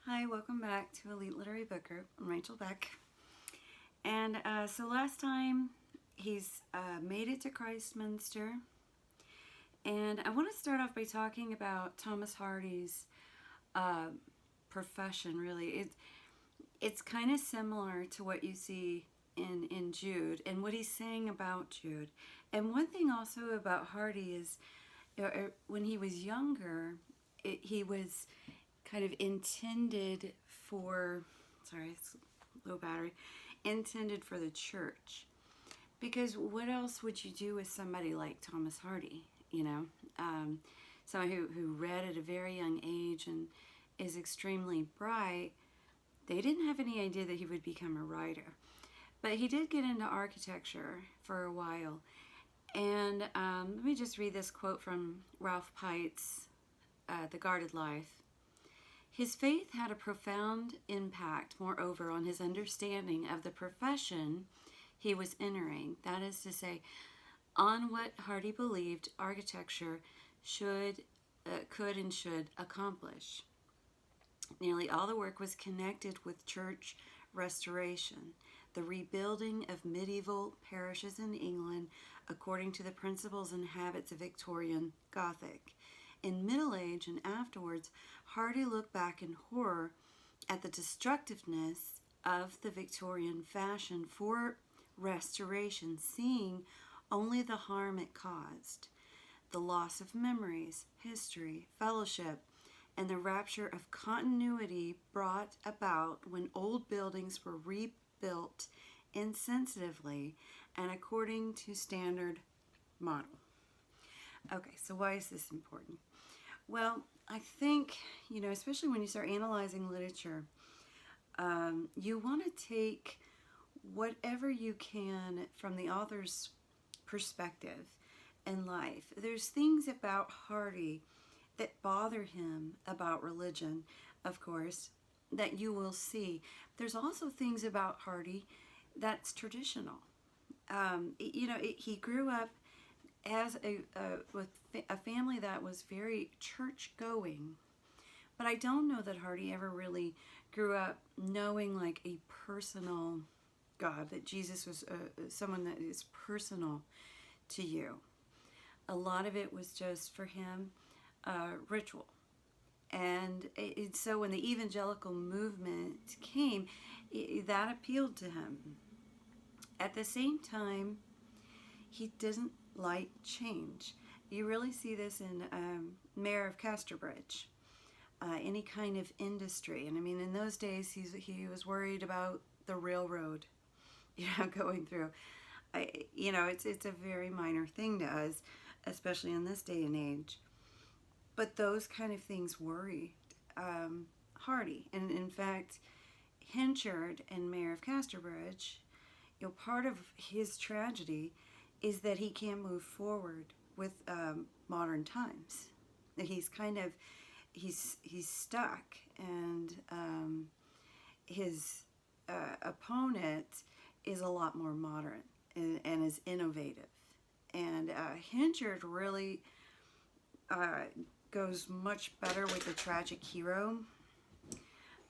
Hi, welcome back to Elite Literary Book Group. I'm Rachel Beck. And so last time he's made it to Christminster. And I want to start off by talking about Thomas Hardy's profession, really. It's kind of similar to what you see in Jude and what he's saying about Jude. And one thing also about Hardy is when he was younger, he was kind of intended for, sorry, it's low battery, intended for the church. Because what else would you do with somebody like Thomas Hardy, you know? Someone who read at a very young age and is extremely bright. They didn't have any idea that he would become a writer. But he did get into architecture for a while. And let me just read this quote from Ralph Peit's The Guarded Life. His faith had a profound impact, moreover, on his understanding of the profession he was entering. That is to say, on what Hardy believed architecture could and should accomplish. Nearly all the work was connected with church restoration, the rebuilding of medieval parishes in England according to the principles and habits of Victorian Gothic. In Middle Age and afterwards, Hardy looked back in horror at the destructiveness of the Victorian fashion for restoration, seeing only the harm it caused, the loss of memories, history, fellowship, and the rapture of continuity brought about when old buildings were rebuilt insensitively and according to standard model. Okay, so why is this important? Well, I think, especially when you start analyzing literature, you want to take whatever you can from the author's perspective in life. There's things about Hardy that bother him about religion, of course, that you will see. There's also things about Hardy that's traditional. He grew up as with a family that was very church going, but I don't know that Hardy ever really grew up knowing like a personal God, that Jesus was someone that is personal to you. A lot of it was just for him ritual. And so when the evangelical movement came, that appealed to him. At the same time, he doesn't like change. You really see this in Mayor of Casterbridge, any kind of industry. And I mean, in those days, he was worried about the railroad, going through. It's a very minor thing to us, especially in this day and age. But those kind of things worried Hardy. And in fact, Henchard and Mayor of Casterbridge, part of his tragedy is that he can't move forward with modern times. That he's stuck, and his opponent is a lot more modern and is innovative. And Henchard really goes much better with the tragic hero.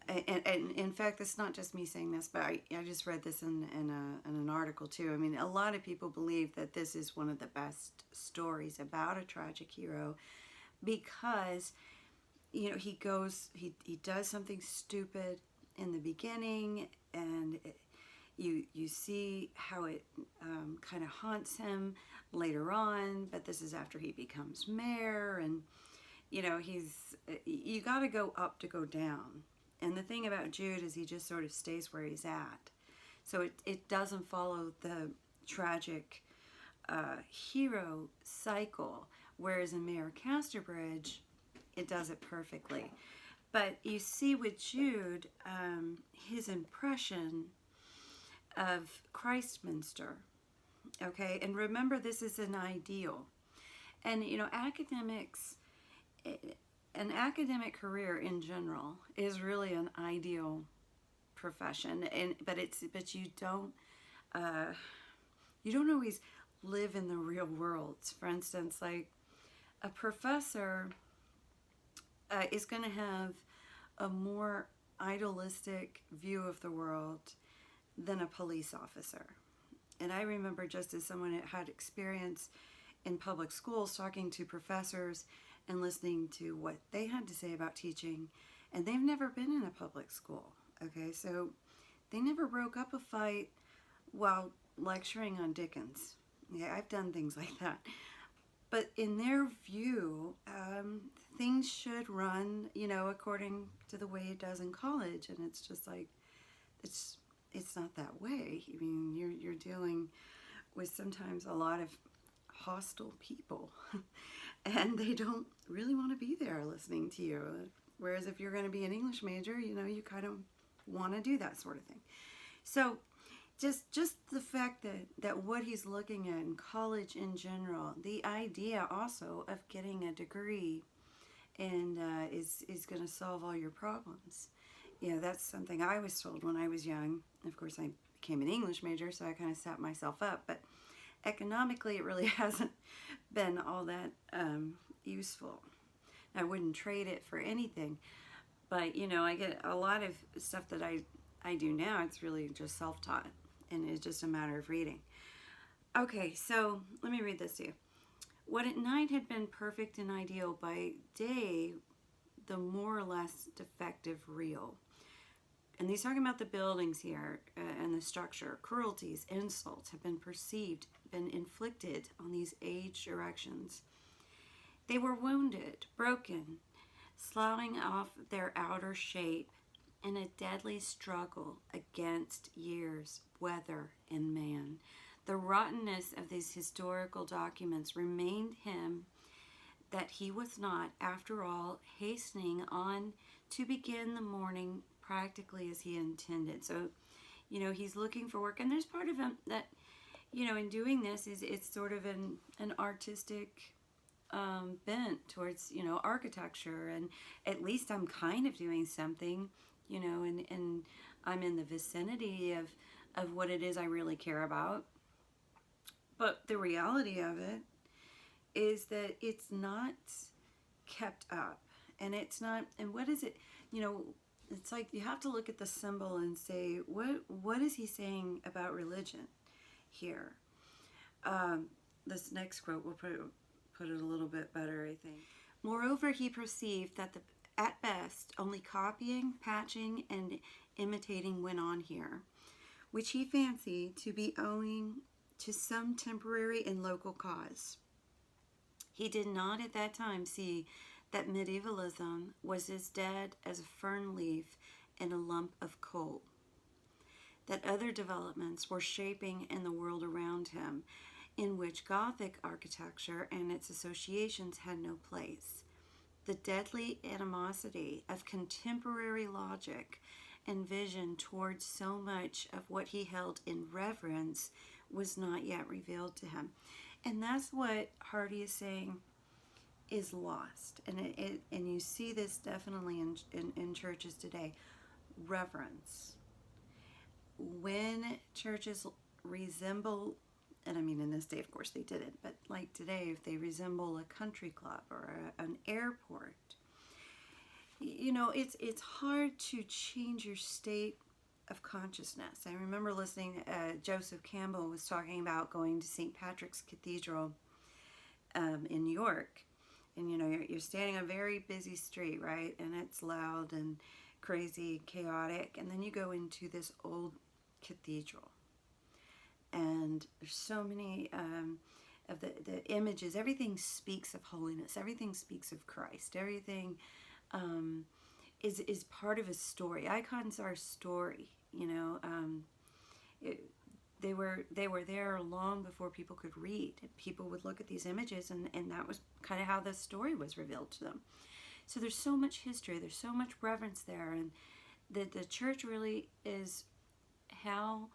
And in fact, it's not just me saying this, but I just read this in an article too. I mean, a lot of people believe that this is one of the best stories about a tragic hero because, he does something stupid in the beginning, and you see how it kind of haunts him later on, but this is after he becomes mayor, and, you got to go up to go down. And the thing about Jude is he just sort of stays where he's at. So it doesn't follow the tragic hero cycle, whereas in Mayor Casterbridge, it does it perfectly. But you see with Jude, his impression of Christminster, okay? And remember, this is an ideal. And, academics... An academic career in general is really an ideal profession, but you don't always live in the real world. For instance, like a professor is going to have a more idealistic view of the world than a police officer. And I remember, just as someone that had experience in public schools, talking to professors and listening to what they had to say about teaching, and they've never been in a public school. Okay, so they never broke up a fight while lecturing on Dickens. Yeah, I've done things like that. But in their view, things should run, according to the way it does in college. And it's just like, it's not that way. I mean, you're dealing with sometimes a lot of hostile people, and they don't really want to be there listening to you. Whereas if you're going to be an English major, you kind of want to do that sort of thing. So just the fact that what he's looking at in college in general, the idea also of getting a degree and is going to solve all your problems. That's something I was told when I was young. Of course, I became an English major, so I kind of set myself up. But economically, it really hasn't been all that useful. I wouldn't trade it for anything. But, I get a lot of stuff that I do now. It's really just self-taught, and it's just a matter of reading. Okay, so let me read this to you. What at night had been perfect and ideal, by day, the more or less defective real. And he's talking about the buildings here and the structure. Cruelties, insults have been inflicted on these aged erections. They were wounded, broken, sloughing off their outer shape in a deadly struggle against years, weather, and man. The rottenness of these historical documents remained him that he was not, after all, hastening on to begin the morning practically as he intended. So, he's looking for work, and there's part of him that, in doing this, it's sort of an artistic bent towards, architecture, and at least I'm kind of doing something, and I'm in the vicinity of what it is I really care about. But the reality of it is that it's not kept up, and it's not, and what is it, it's like you have to look at the symbol and say, what is he saying about religion here? This next quote will put it a little bit better, I think. Moreover, he perceived that at best only copying, patching, and imitating went on here, which he fancied to be owing to some temporary and local cause. He did not at that time see that medievalism was as dead as a fern leaf and a lump of coal, that other developments were shaping in the world around him, in which Gothic architecture and its associations had no place. The deadly animosity of contemporary logic and vision towards so much of what he held in reverence was not yet revealed to him. And that's what Hardy is saying is lost. And you see this definitely in churches today. Reverence. When churches resemble, and I mean in this day of course they didn't, but like today, if they resemble a country club or an airport, it's hard to change your state of consciousness. I remember listening, Joseph Campbell was talking about going to St. Patrick's Cathedral in New York. And you're standing on a very busy street, right? And it's loud and crazy, chaotic. And then you go into this old cathedral. And there's so many of the images. Everything speaks of holiness. Everything speaks of Christ. Everything is part of a story. Icons are a story, They were there long before people could read. People would look at these images, and that was kind of how the story was revealed to them. So there's so much history, there's so much reverence there, and the church really is how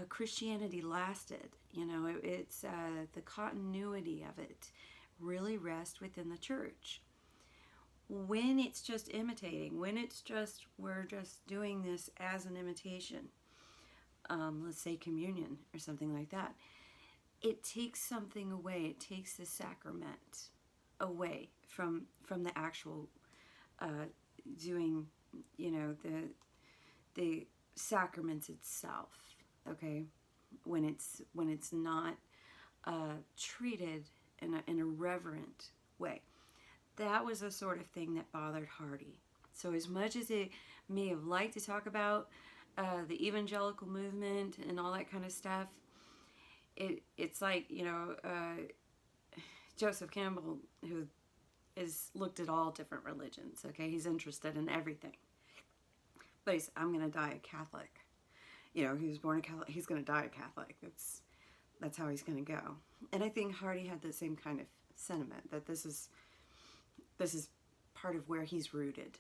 Christianity lasted. It's the continuity of it really rests within the church. When it's just imitating, when it's just, we're just doing this as an imitation, let's say communion or something like that, it takes something away. It takes the sacrament away from the actual doing, the sacraments itself, okay, when it's not treated in a reverent way. That was the sort of thing that bothered Hardy. So as much as it may have liked to talk about the evangelical movement and all that kind of stuff, it's like, Joseph Campbell, who is looked at all different religions, okay? He's interested in everything. But I'm going to die a Catholic. He was born a Catholic. He's going to die a Catholic. That's how he's going to go. And I think Hardy had the same kind of sentiment, that this is part of where he's rooted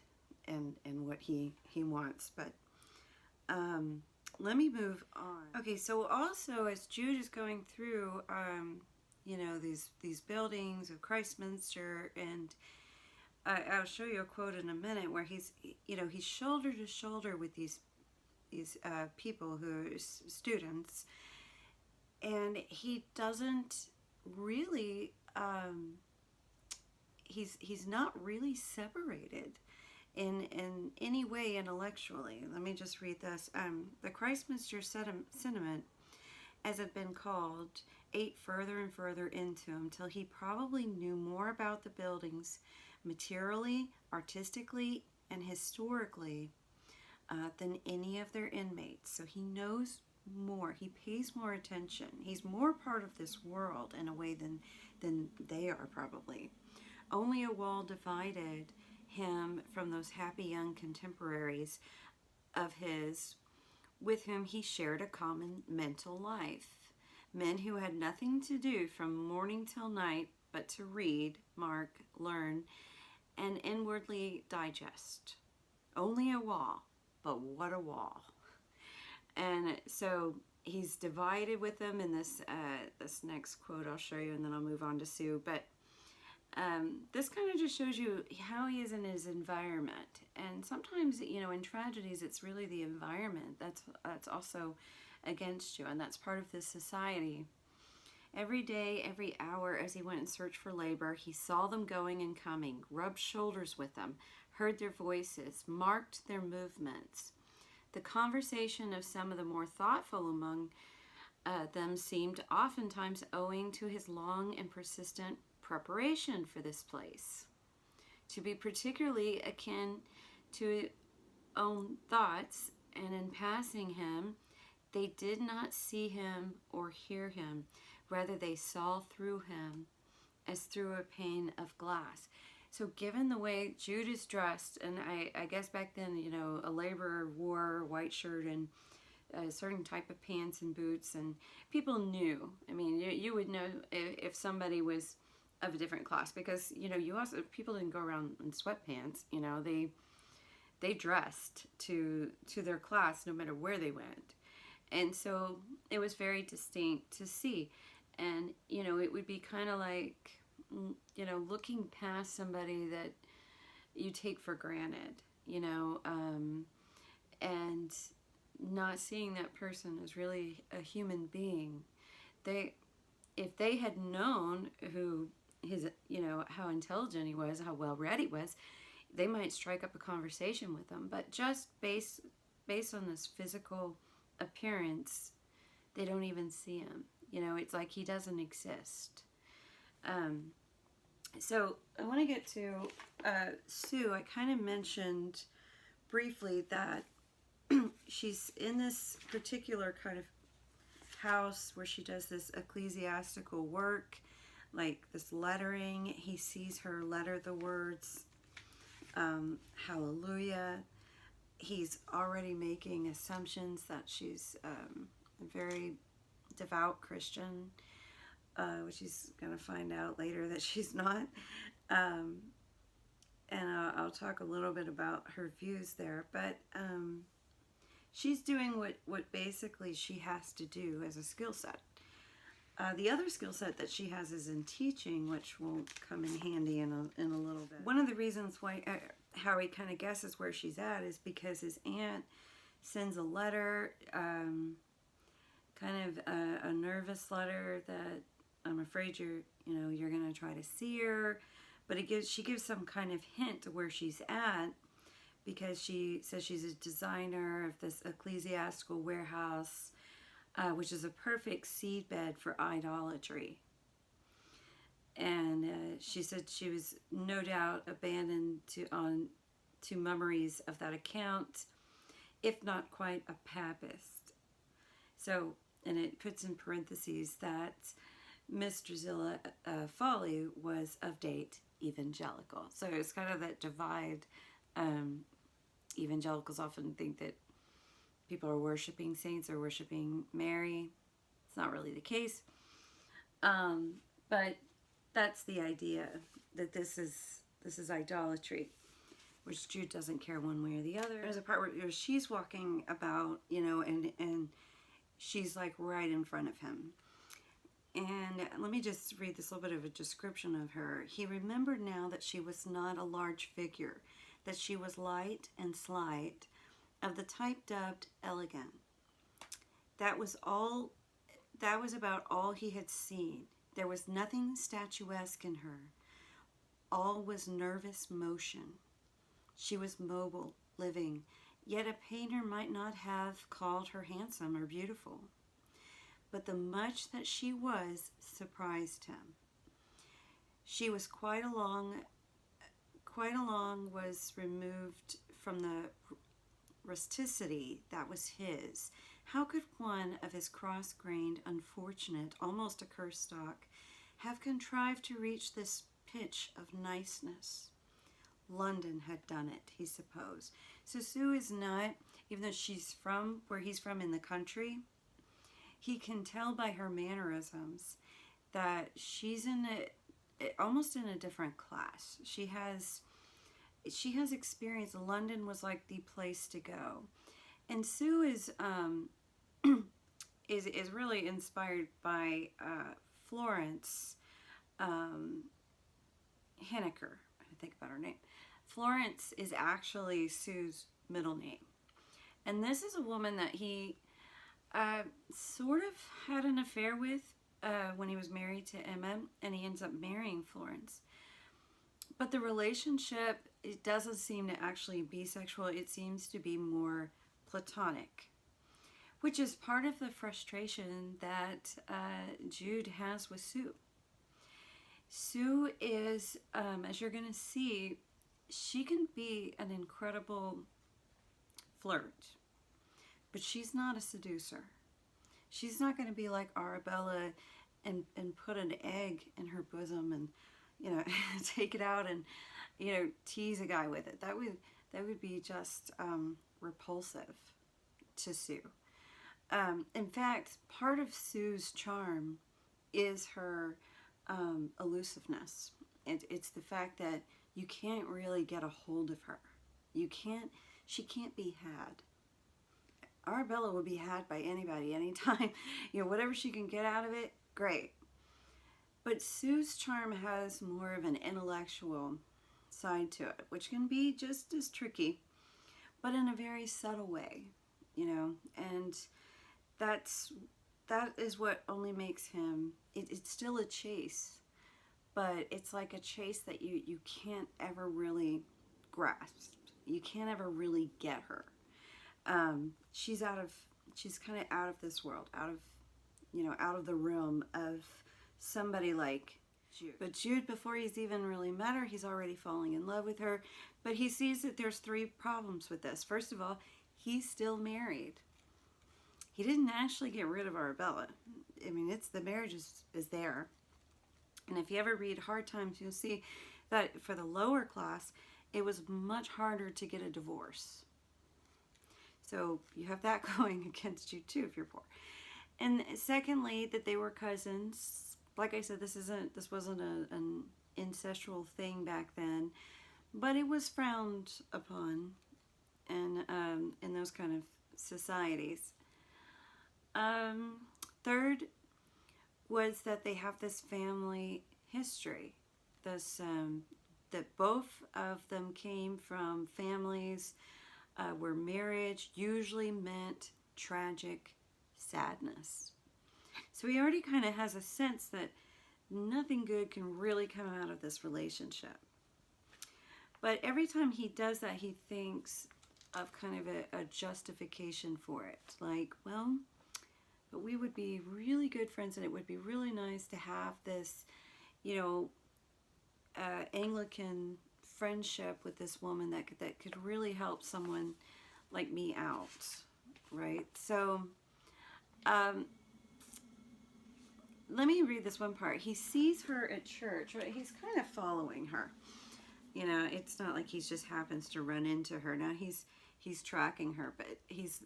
and what he wants. But let me move on. Okay, so also as Jude is going through, these buildings of Christminster, and I'll show you a quote in a minute where he's shoulder to shoulder with these people who are students, and he doesn't really, he's not really separated in any way intellectually. Let me just read this. The Christminster sentiment, as it been called, ate further and further into him till he probably knew more about the buildings materially, artistically, and historically than any of their inmates. So he knows more. He pays more attention. He's more part of this world in a way than they are probably. Only a wall divided him from those happy young contemporaries of his with whom he shared a common mental life. Men who had nothing to do from morning till night but to read, mark, learn, and inwardly digest. Only a wall, but what a wall. And so he's divided with them in this next quote I'll show you, and then I'll move on to Sue. But this kind of just shows you how he is in his environment. And sometimes, in tragedies, it's really the environment that's also against you, and that's part of this society. Every day, every hour, as he went in search for labor, he saw them going and coming, rubbed shoulders with them, heard their voices, marked their movements. The conversation of some of the more thoughtful among them seemed oftentimes owing to his long and persistent preparation for this place, to be particularly akin to his own thoughts, and in passing him, they did not see him or hear him. Rather, they saw through him as through a pane of glass. So given the way Jude is dressed, and I guess back then, a laborer wore a white shirt and a certain type of pants and boots, and people knew. I mean, you would know if somebody was of a different class, because, people didn't go around in sweatpants. They dressed to their class no matter where they went. And so it was very distinct to see. And, it would be kind of like, looking past somebody that you take for granted, and not seeing that person as really a human being. If they had known who his, how intelligent he was, how well read he was, they might strike up a conversation with him. But just based on this physical appearance, they don't even see him. It's like he doesn't exist. So I want to get to Sue. I kind of mentioned briefly that she's in this particular kind of house where she does this ecclesiastical work, like this lettering. He sees her letter the words, hallelujah. He's already making assumptions that she's a very devout Christian, which he's going to find out later that she's not. And I'll talk a little bit about her views there. But she's doing what basically she has to do as a skill set. The other skill set that she has is in teaching, which will come in handy in a little bit. One of the reasons why how he kind of guesses where she's at is because his aunt sends a letter, kind of a nervous letter that I'm afraid you're going to try to see her, but she gives some kind of hint to where she's at, because she says she's a designer of this ecclesiastical warehouse, which is a perfect seedbed for idolatry. And she said she was no doubt abandoned to mummeries of that account, if not quite a papist. So, and it puts in parentheses that Miss Drusilla Foley was of date evangelical. So it's kind of that divide. Evangelicals often think that people are worshiping saints or worshiping Mary. It's not really the case. But that's the idea, that this is idolatry, which Jude doesn't care one way or the other. There's a part where she's walking about, and she's like right in front of him. And let me just read this little bit of a description of her. He remembered now that she was not a large figure, that she was light and slight, of the type dubbed elegant. That was about all he had seen. There was nothing statuesque in her. All was nervous motion. She was mobile, living, yet a painter might not have called her handsome or beautiful. But the much that she was surprised him. She was quite along was removed from the rusticity that was his. How could one of his cross-grained, unfortunate, almost a curse stock, have contrived to reach this pitch of niceness? London had done it, he supposed. So Sue is not, even though she's from where he's from in the country, he can tell by her mannerisms that she's almost in a different class. She has experience. London was like the place to go, and Sue is is really inspired by Florence Henniker. I think about her name. Florence is actually Sue's middle name, and this is a woman that he sort of had an affair with when he was married to Emma, and he ends up marrying Florence. But the relationship, it doesn't seem to actually be sexual. It seems to be more platonic, which is part of the frustration that Jude has with Sue. Sue is, as you're going to see, she can be an incredible flirt, but she's not a seducer. She's not going to be like Arabella and put an egg in her bosom and, take it out and, tease a guy with it. That would be just repulsive to Sue. In fact, part of Sue's charm is her elusiveness. It's the fact that you can't really get a hold of her. She can't be had. Arabella will be had by anybody, anytime. Whatever she can get out of it, great. But Sue's charm has more of an intellectual side to it, which can be just as tricky, but in a very subtle way, and that is what only makes him, it's still a chase, but it's like a chase that you can't ever really grasp. You can't ever really get her. She's kind of out of this world, out of the realm of somebody like Jude. But Jude, before he's even really met her, he's already falling in love with her. But he sees that there's three problems with this. First of all, he's still married. He didn't actually get rid of Arabella. I mean, the marriage is there. And if you ever read Hard Times, you'll see that for the lower class, it was much harder to get a divorce. So you have that going against you too if you're poor. And secondly, that they were cousins. Like I said, this wasn't an incestual thing back then, but it was frowned upon in those kind of societies. Third was that they have this family history. That both of them came from families where marriage usually meant tragic sadness. So he already kind of has a sense that nothing good can really come out of this relationship. But every time he does that, he thinks of kind of a justification for it. Like, well, but we would be really good friends, and it would be really nice to have this, you know, Anglican friendship with this woman that could really help someone like me out, right? So, let me read this one part. He sees her at church, right? He's kind of following her. You know, it's not like he just happens to run into her. Now he's tracking her, but he's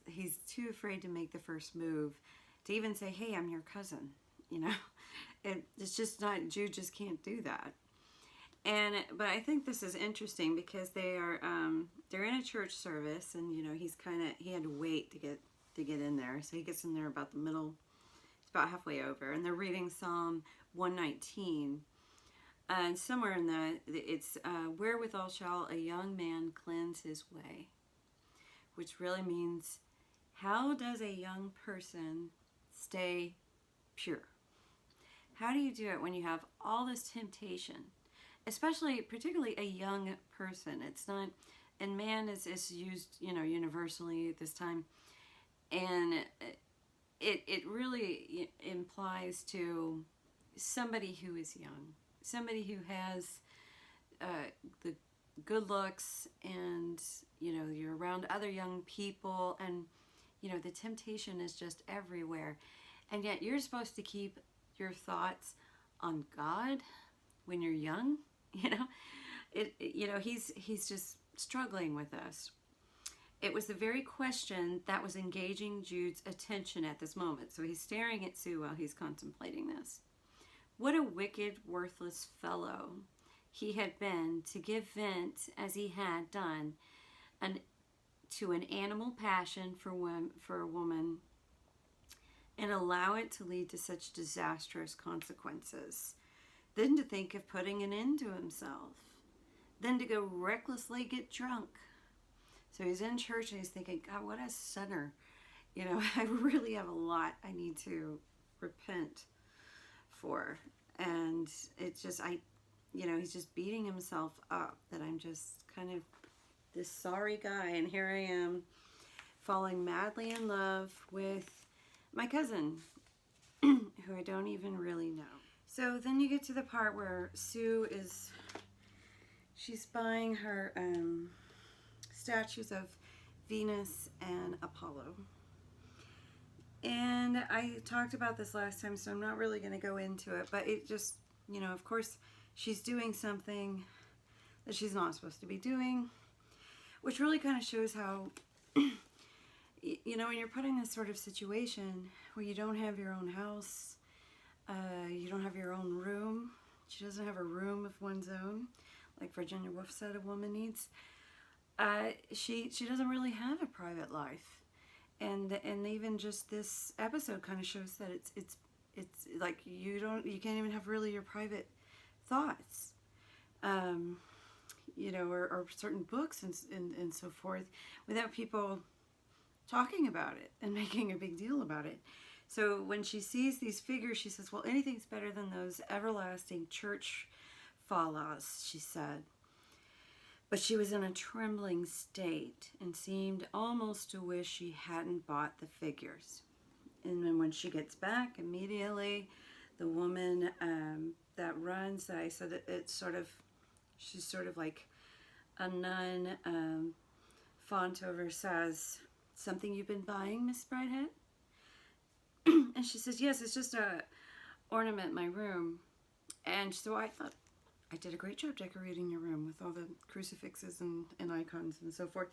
too afraid to make the first move to even say, "Hey, I'm your cousin." You know, it's just not. Jude just can't do that. But I think this is interesting because they're in a church service, and you know he had to wait to get in there, so he gets in there about the middle. It's about halfway over, and they're reading Psalm 119. And somewhere in that, it's wherewithal shall a young man cleanse his way, which really means how does a young person stay pure? How do you do it when you have all this temptation? Especially, particularly a young person. It's not, and man is used, you know, universally at this time. And it really implies to somebody who is young. Somebody who has the good looks, and you know, you're around other young people, and you know the temptation is just everywhere, and yet you're supposed to keep your thoughts on God when you're young. You know, you know, he's just struggling with us. It was the very question that was engaging Jude's attention at this moment. So he's staring at Sue while he's contemplating this. What a wicked, worthless fellow he had been to give vent, as he had done, to an animal passion for a woman, and allow it to lead to such disastrous consequences. Then to think of putting an end to himself. Then to go recklessly get drunk. So he's in church and he's thinking, God, what a sinner. You know, I really have a lot I need to repent for. And it's just, you know, he's just beating himself up that I'm just kind of this sorry guy. And here I am falling madly in love with my cousin, who I don't even really know. So then you get to the part where Sue she's buying her statues of Venus and Apollo. And I talked about this last time, so I'm not really going to go into it, but it just, you know, of course, she's doing something that she's not supposed to be doing, which really kind of shows how, you know, when you're put in this sort of situation where you don't have your own house, you don't have your own room. She doesn't have a room of one's own, like Virginia Woolf said a woman needs. She doesn't really have a private life, and even just this episode kind of shows that it's like you can't even have really your private thoughts, you know, or certain books and so forth, without people talking about it and making a big deal about it. So when she sees these figures, she says, well, anything's better than those everlasting church falas, she said. But she was in a trembling state and seemed almost to wish she hadn't bought the figures. And then when she gets back, immediately the woman that runs, that I said she's sort of like a nun, font over says, something you've been buying, Miss Bridehead? And she says, yes, it's just a ornament in my room. And so I thought, I did a great job decorating your room with all the crucifixes and icons and so forth.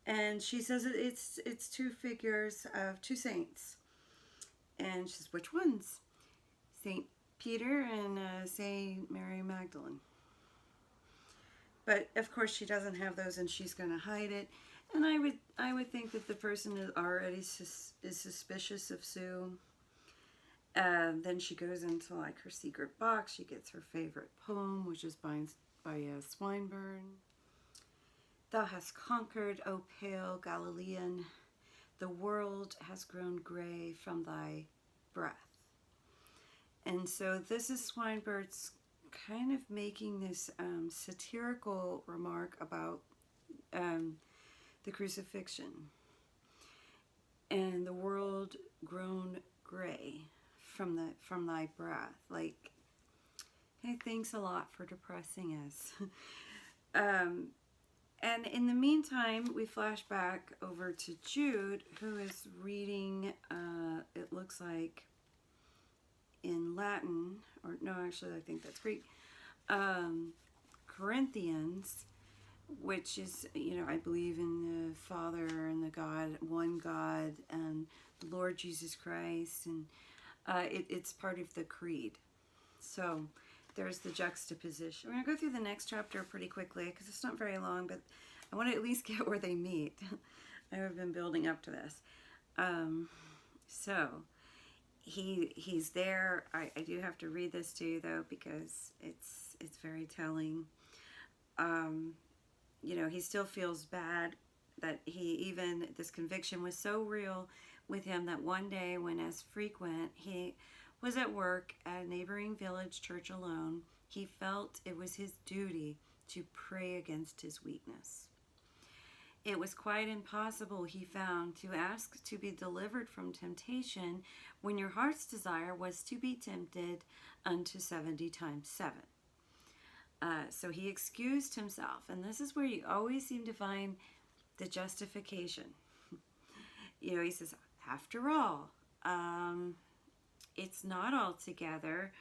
And she says it's two figures of two saints. And she says, which ones? Saint Peter and Saint Mary Magdalene. But of course she doesn't have those, and she's going to hide it. And I would think that the person is already suspicious of Sue. Then she goes into like her secret box. She gets her favorite poem, which is by Swinburne. Thou hast conquered, O pale Galilean. The world has grown gray from thy breath. And so this is Swinburne's kind of making this satirical remark about the crucifixion and the world grown gray from thy breath. Like, hey, thanks a lot for depressing us. And in the meantime, we flash back over to Jude, who is reading, it looks like, in Latin, or no, actually, I think that's Greek, Corinthians, which is, I believe in the Father and the God, one God, and the Lord Jesus Christ, and it's part of the creed. So there's the juxtaposition. We're going to go through the next chapter pretty quickly because it's not very long, but I want to at least get where they meet. I have been building up to this. So he's there. I do have to read this to you though because it's very telling. He still feels bad that this conviction was so real with him that one day when, as frequent, he was at work at a neighboring village church alone, he felt it was his duty to pray against his weakness. It was quite impossible, he found, to ask to be delivered from temptation when your heart's desire was to be tempted unto 70 times 7. So he excused himself, and this is where you always seem to find the justification. He says, after all, it's not altogether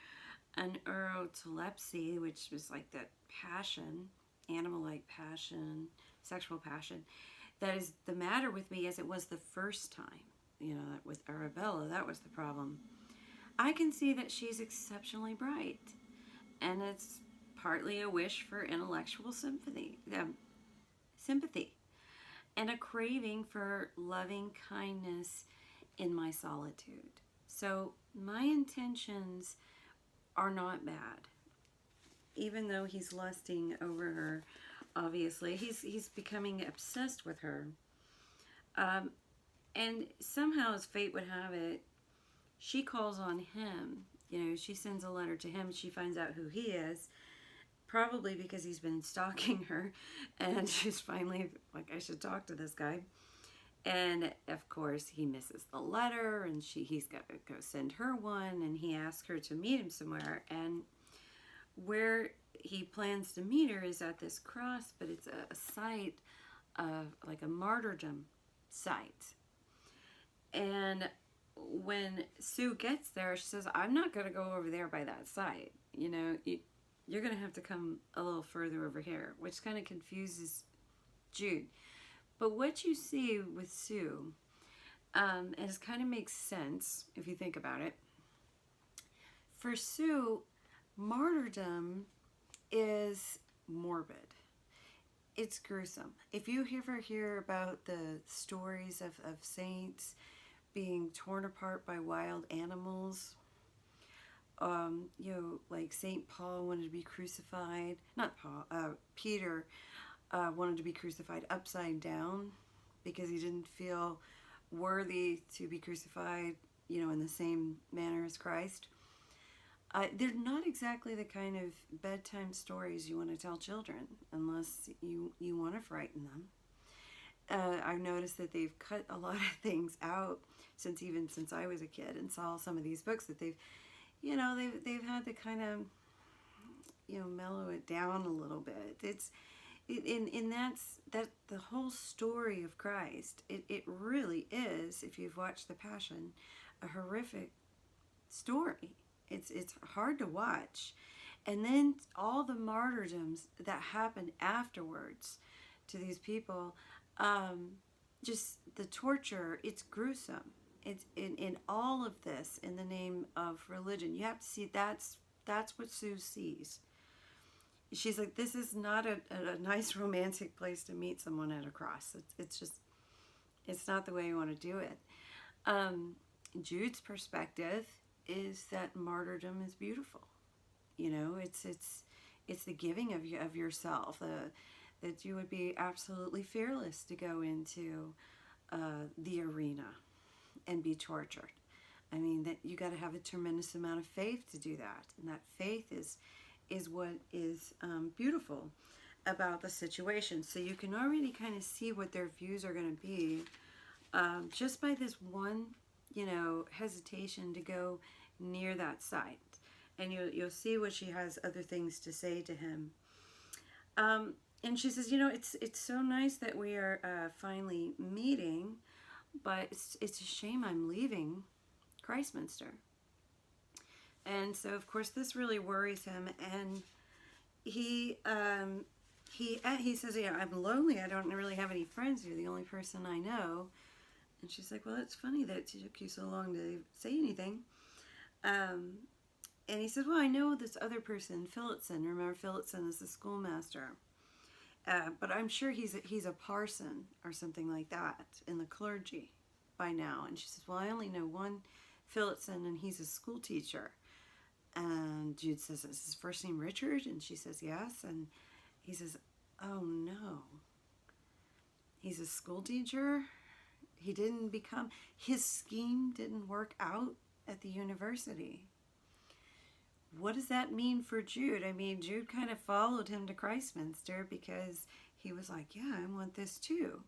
an erotolepsy, which was like that passion, animal-like passion, sexual passion, that is the matter with me as it was the first time. With Arabella, that was the problem. I can see that she's exceptionally bright, and it's partly a wish for intellectual sympathy, and a craving for loving kindness in my solitude. So my intentions are not bad. Even though he's lusting over her, obviously, he's becoming obsessed with her. And somehow, as fate would have it, she calls on him. She sends a letter to him. She finds out who he is, probably because he's been stalking her. And she's finally like, I should talk to this guy. And of course, he misses the letter, and he's got to go send her one, and he asks her to meet him somewhere. And where he plans to meet her is at this cross, but it's a site of like a martyrdom site. And when Sue gets there, she says, I'm not going to go over there by that site. You're going to have to come a little further over here, which kind of confuses Jude. But what you see with Sue, it kind of makes sense if you think about it. For Sue, martyrdom is morbid. It's gruesome. If you ever hear about the stories of saints being torn apart by wild animals, like St. Paul wanted to be crucified, Peter wanted to be crucified upside down because he didn't feel worthy to be crucified, in the same manner as Christ. They're not exactly the kind of bedtime stories you want to tell children unless you want to frighten them. I've noticed that they've cut a lot of things out since I was a kid and saw some of these books that they've had to kind of, mellow it down a little bit. That's the whole story of Christ. It really is, if you've watched The Passion, a horrific story. It's hard to watch. And then all the martyrdoms that happen afterwards to these people, just the torture, it's gruesome. It's in all of this in the name of religion. You have to see that's what Sue sees. She's like, this is not a nice romantic place to meet someone at a cross. It's not the way you want to do it. Jude's perspective is that martyrdom is beautiful. It's the giving of yourself, that you would be absolutely fearless to go into the arena and be tortured. I mean, that you got to have a tremendous amount of faith to do that, and that faith is is what is beautiful about the situation. So you can already kind of see what their views are going to be just by this one, hesitation to go near that site. And you'll see what she has other things to say to him. And she says, it's so nice that we are finally meeting, but it's a shame I'm leaving Christminster. And so, of course, this really worries him. And he says, I'm lonely. I don't really have any friends. You're the only person I know. And she's like, well, it's funny that it took you so long to say anything. And he says, well, I know this other person, Phillotson. Remember, Phillotson is the schoolmaster. But I'm sure he's a parson or something like that in the clergy by now. And she says, well, I only know one Phillotson, and he's a school teacher. And Jude says, is his first name Richard? And she says, yes. And he says, oh no, he's a school teacher? He didn't become, his scheme didn't work out at the university. What does that mean for Jude? I mean, Jude kind of followed him to Christminster because he was like, yeah, I want this too.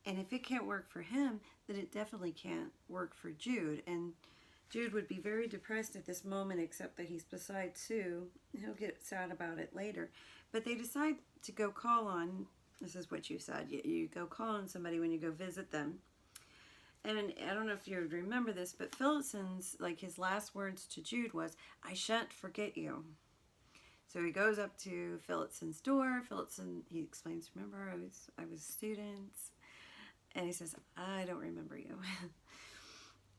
And if it can't work for him, then it definitely can't work for Jude. And Jude would be very depressed at this moment, except that he's beside Sue. He'll get sad about it later. But they decide to go call on, this is what you said, you go call on somebody when you go visit them. And I don't know if you remember this, but Phillotson's, his last words to Jude was, I shan't forget you. So he goes up to Phillotson's door. Phillotson, he explains, remember, I was students. And he says, I don't remember you.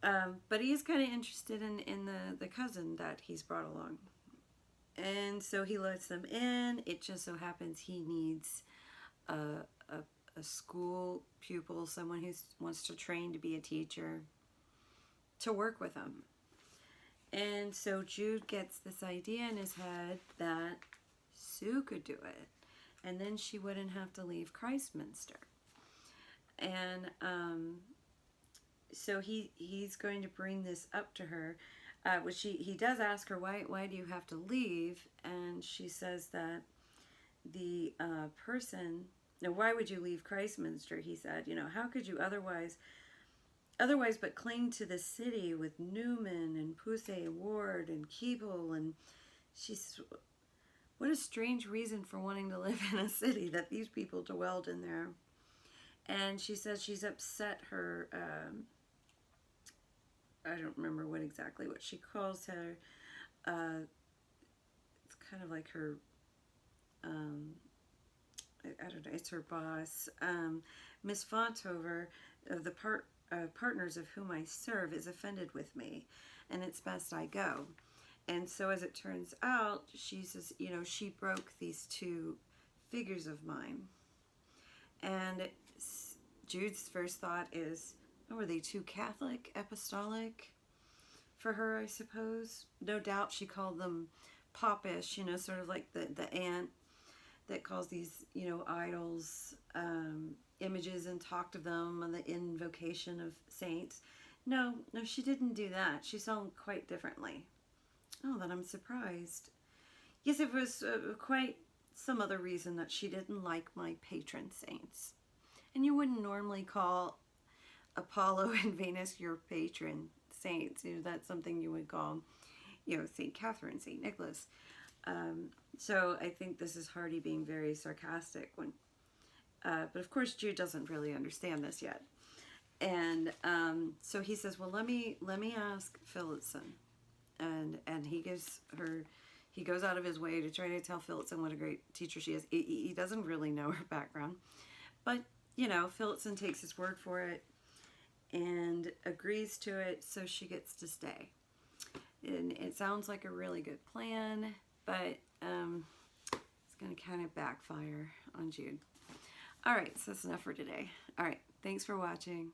But he is kind of interested in the cousin that he's brought along. And so he lets them in. It just so happens he needs a school pupil, someone who wants to train to be a teacher, to work with him. And so Jude gets this idea in his head that Sue could do it. And then she wouldn't have to leave Christminster. And so he's going to bring this up to her, which he does ask her, why do you have to leave? And she says that the person, now why would you leave Christminster? He said, how could you otherwise but cling to the city with Newman and Pusey Ward and Keeble? And she says, what a strange reason for wanting to live in a city that these people dwelled in there. And she says she's upset her, I don't remember what she calls her. It's kind of like her, I don't know, it's her boss. Miss Fontover, of the partners of whom I serve, is offended with me, and it's best I go. And so as it turns out, she says, she broke these two figures of mine. And Jude's first thought is, were they too Catholic, apostolic for her, I suppose? No doubt she called them popish, sort of like the aunt that calls these, idols, images, and talked of them on the invocation of saints. No, she didn't do that. She saw them quite differently. Oh, then I'm surprised. Yes, it was quite some other reason that she didn't like my patron saints. And you wouldn't normally call Apollo and Venus your patron saints. That's something you would call, St. Catherine, St. Nicholas. So I think this is Hardy being very sarcastic. But of course Jude doesn't really understand this yet. And so he says, well, let me ask Phillotson. And he goes out of his way to try to tell Phillotson what a great teacher she is. He doesn't really know her background. But, Phillotson takes his word for it and agrees to it, so she gets to stay. And it sounds like a really good plan, but it's going to kind of backfire on Jude. All right, so that's enough for today. All right, thanks for watching.